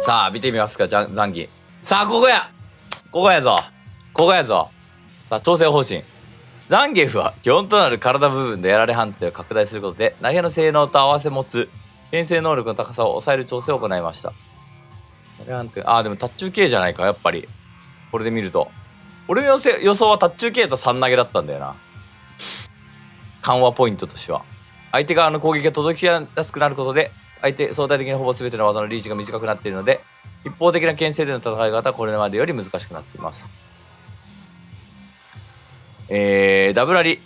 さあ、見てみますか、残機。さあ、ここやぞ。さあ、調整方針。ザンギエフは基本となる体部分でやられ判定を拡大することで、投げの性能と合わせ持つ牽制能力の高さを抑える調整を行いました。投げ判定、でもタッチ系じゃないか、やっぱり。これで見ると。俺の予想はタッチ系と3投げだったんだよな。緩和ポイントとしては。相手側の攻撃が届きやすくなることで、相手相対的にほぼ全ての技のリーチが短くなっているので、一方的な牽制での戦い方はこれまでより難しくなっています。ダブラリ、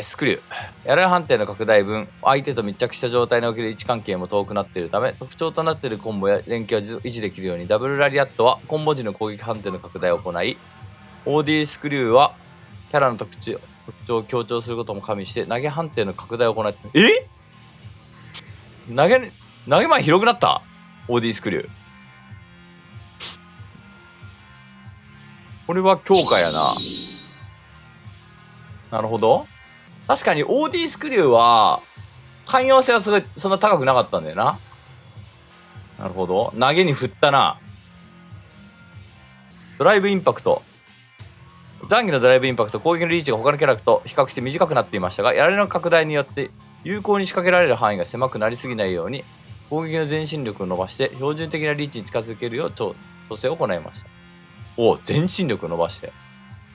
スクリュー。やられ判定の拡大分、相手と密着した状態における位置関係も遠くなっているため、特徴となっているコンボや連携を維持できるように、ダブルラリアットはコンボ時の攻撃判定の拡大を行い、OD スクリューはキャラの特徴を強調することも加味して、投げ判定の拡大を行って、投げ前広くなった ?OD スクリュー。これは強化やな。なるほど。確かに OD スクリューは、汎用性はすごい、そんな高くなかったんだよな。なるほど。投げに振ったな。ドライブインパクト。残機のドライブインパクト、攻撃のリーチが他のキャラと比較して短くなっていましたが、やられの拡大によって有効に仕掛けられる範囲が狭くなりすぎないように、攻撃の前進力を伸ばして標準的なリーチに近づけるよう調整を行いました。前進力を伸ばして。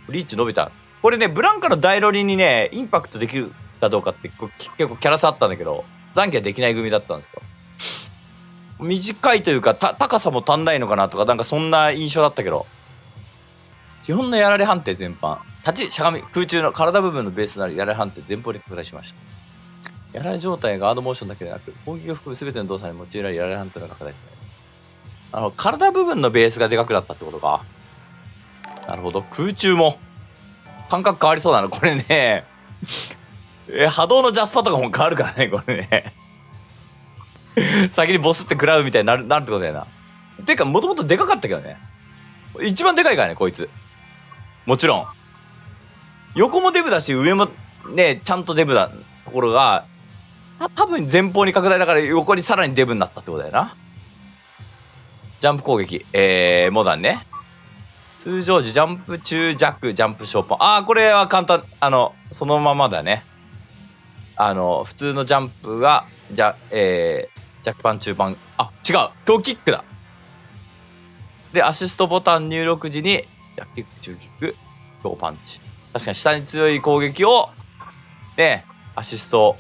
リーチ伸びた。これね、ブランカの大ロリにね、インパクトできるかどうかって結構キャラ差あったんだけど、残機はできない組だったんですよ。短いというか、高さも足んないのかなとか、なんかそんな印象だったけど、基本のやられ判定全般。立ち、しゃがみ、空中の体部分のベースとなるやられ判定前方に拡大しました。やられ状態ガードモーションだけでなく、攻撃を含む全ての動作に用いられるやられ判定の拡大。体部分のベースがでかくなったってことか。なるほど。空中も。感覚変わりそうなのこれね。波動のジャスパとかも変わるからね、これね。先にボスって食らうみたいになるってことだよな。てか、もともとでかかったけどね。一番でかいからね、こいつ。もちろん。横もデブだし、上もね、ちゃんとデブなところが、多分前方に拡大だから横にさらにデブになったってことだよな。ジャンプ攻撃。モダンね。通常時、ジャンプ中弱、ジャンプショーパン。これは簡単。そのままだね。普通のジャンプが、弱パン、中パン。違う。強キックだ。で、アシストボタン入力時に、弱キック、中キック、強パンチ。確かに下に強い攻撃を、ね、アシスト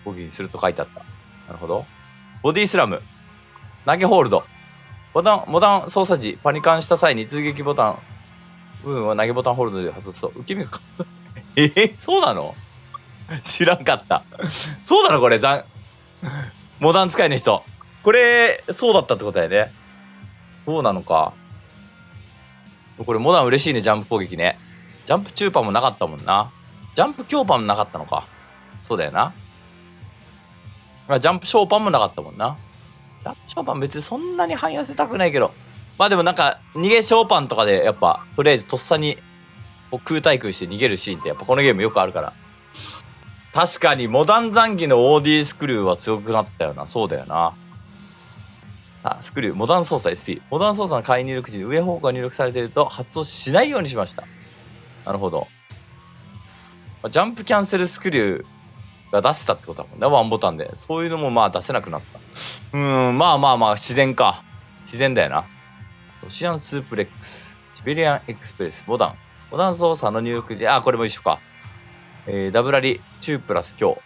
攻撃にすると書いてあった。なるほど。ボディスラム。投げホールド。モダン操作時、パニカンした際に通撃ボタン、部分を投げボタンホールドで外すと、受け身がカット。そうなの？知らんかった。そうなのこれ、モダン使いの人。これ、そうだったってことだよね。そうなのか。これ、モダン嬉しいね、ジャンプ攻撃ね。ジャンプ中パンもなかったもんな。ジャンプ強パンもなかったのか。そうだよな。ジャンプ小パンもなかったもんな。ジャンプショーパン別にそんなに汎用性高くないけど。でもなんか、逃げショーパンとかでやっぱ、とりあえずとっさに空対空して逃げるシーンってやっぱこのゲームよくあるから。確かにモダン残機の OD スクリューは強くなったよな。そうだよな。さあ、スクリュー、モダン操作 SP。モダン操作の簡易入力時に上方向が入力されていると発動しないようにしました。なるほど。ジャンプキャンセルスクリューが出せたってことだもんね。ワンボタンで。そういうのも出せなくなった。自然か。自然だよな。ロシアンスープレックス。シベリアンエクスプレス。モダン操作の入力で、これも一緒か。ダブラリ、中プラス強。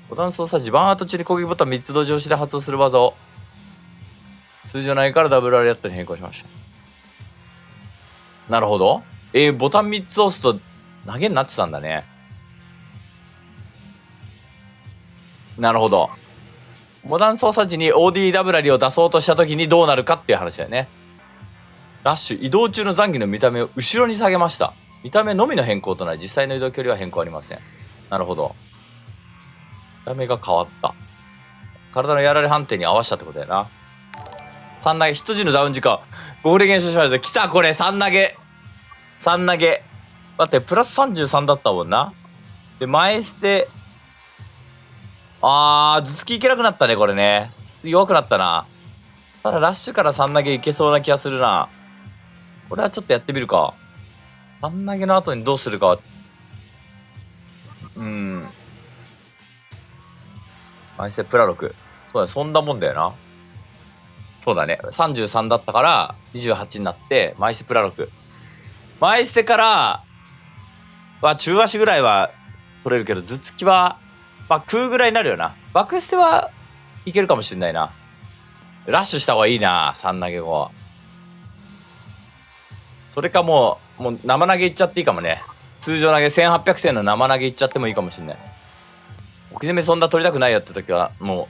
モダン操作時、バンアウト中に攻撃ボタン3つ同時押しで発動する技を、通常内からダブルラリアットに変更しました。なるほど。ボタン3つ押すと投げになってたんだね。なるほど。モダン操作時に OD ダブラリを出そうとした時にどうなるかっていう話だよね。ラッシュ、移動中の残機の見た目を後ろに下げました。見た目のみの変更となり、実際の移動距離は変更ありません。なるほど。見た目が変わった。体のやられ判定に合わせたってことだよな。3投げ、一時のダウン時間。5振り減少しました。来たこれ、3投げ。3投げ。待って、プラス33だったもんな。で、前捨て。頭突きいけなくなったね、これね。弱くなったな。ただラッシュから3投げいけそうな気がするな。これはちょっとやってみるか。3投げの後にどうするかは。マイステプラ6。そうだ、そんなもんだよな。そうだね。33だったから、28になって、マイステプラ6。マイステから、中足ぐらいは取れるけど、頭突きは、空ぐらいになるよな。バックステはいけるかもしれないな。ラッシュした方がいいな、3投げ後は。それかもう生投げいっちゃっていいかもね。通常投げ1800戦の生投げいっちゃってもいいかもしれない。奥攻めそんな取りたくないよって時は、も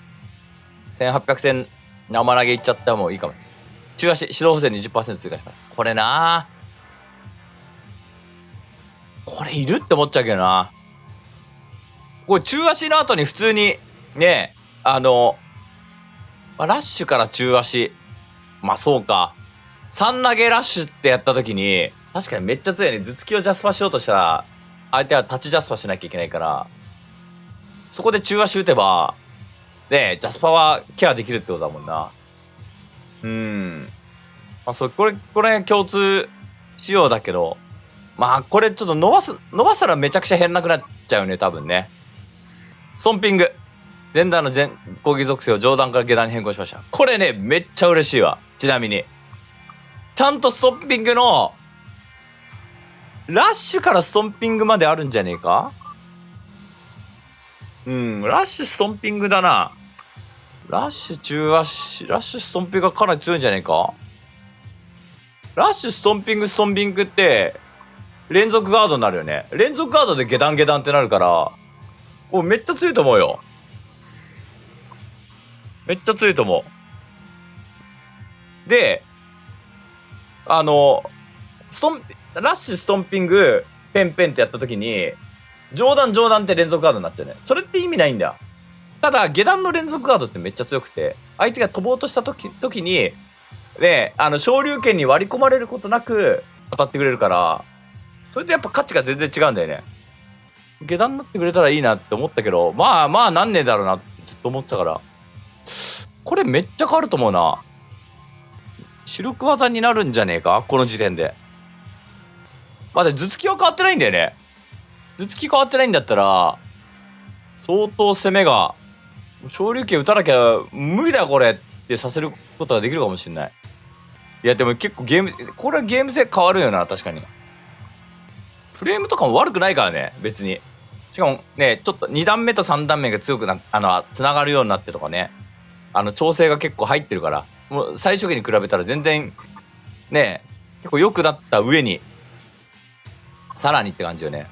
う、1800戦生投げいっちゃったらもういいかも。中足、指導補正 20% 追加します。これなこれいるって思っちゃうけどな。これ中足の後に普通に、ね、ラッシュから中足。そうか。3投げラッシュってやった時に、確かにめっちゃ強いね。頭突きをジャスパしようとしたら、相手は立ちジャスパしなきゃいけないから、そこで中足打てば、ね、ジャスパはケアできるってことだもんな。これ共通仕様だけど、これちょっと伸ばしたらめちゃくちゃ減らなくなっちゃうね、多分ね。ストンピング。前段の攻撃属性を上段から下段に変更しました。これね、めっちゃ嬉しいわ。ちなみに。ちゃんとストンピングの、ラッシュからストンピングまであるんじゃねえか？ラッシュストンピングだな。ラッシュ中足、ラッシュストンピングがかなり強いんじゃねえか？ラッシュストンピングって、連続ガードになるよね。連続ガードで下段ってなるから、めっちゃ強いと思うよ。めっちゃ強いと思う。で、ラッシュストンピング、ペンってやった時に、上段って連続ガードになってるね。それって意味ないんだよ。ただ、下段の連続ガードってめっちゃ強くて、相手が飛ぼうとした時に、ね、昇竜拳に割り込まれることなく当たってくれるから、それってやっぱ価値が全然違うんだよね。下段になってくれたらいいなって思ったけど、なんねえだろうなってずっと思ってたから、これめっちゃ変わると思うな。主力技になるんじゃねえかこの時点で。頭突きは変わってないんだよね。頭突き変わってないんだったら、相当攻めが、昇竜拳打たなきゃ無理だよこれってさせることができるかもしれない。いやでも結構これはゲーム性変わるよな、確かに。フレームとかも悪くないからね、別に。しかもね、ちょっと2段目と3段目が強く繋がるようになってとかね。調整が結構入ってるから。もう最初期に比べたら全然、ね、結構良くなった上に、さらにって感じよね。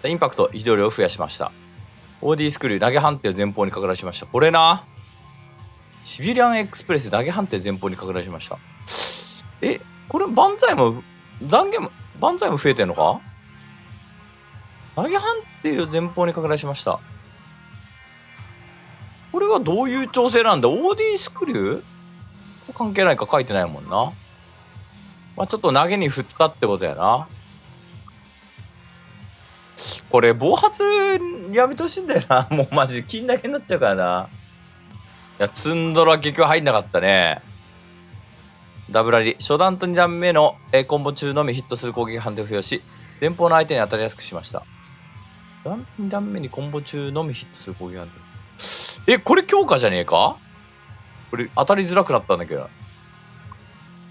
インパクト、移動量を増やしました。OD スクリュー、投げ判定を前方に拡大しました。これな。シビリアンエクスプレス、投げ判定前方に拡大しました。これ万歳も増えてんのか？投げ判定を前方に拡大しました。これはどういう調整なんだ？ OD スクリュー？関係ないか書いてないもんな。ちょっと投げに振ったってことやな。これ、暴発やめてほしいんだよな。もうマジで金投げになっちゃうからな。いや、ツンドラ結局入んなかったね。ダブラリ。初段と2段目のコンボ中のみヒットする攻撃判定を付与し、前方の相手に当たりやすくしました。2段目にコンボ中のみヒットする攻撃判定。これ強化じゃねえか？これ当たりづらくなったんだけど。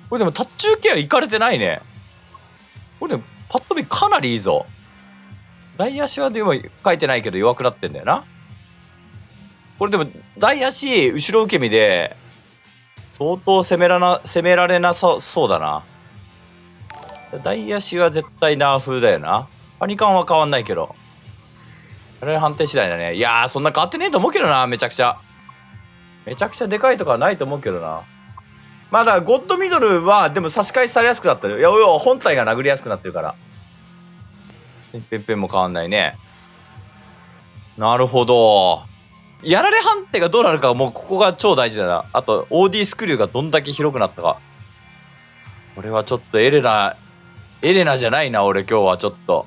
これでもタッチケアいかれてないね。これでもパッと見かなりいいぞ。大足はでも書いてないけど弱くなってんだよな。これでも大足後ろ受け身で相当攻められなそうだな。大足は絶対ナーフだよな。パニカンは変わんないけど。あれ判定次第だね。いやーそんな変わってねえと思うけどな、めちゃくちゃでかいとかはないと思うけどな。だからゴッドミドルはでも差し返しされやすくなったよ。いや、本体が殴りやすくなってるから。ペンも変わんないね。なるほど。やられ判定がどうなるかもうここが超大事だな。あと OD スクリューがどんだけ広くなったか。これはちょっとエレナじゃないな、俺今日はちょっと。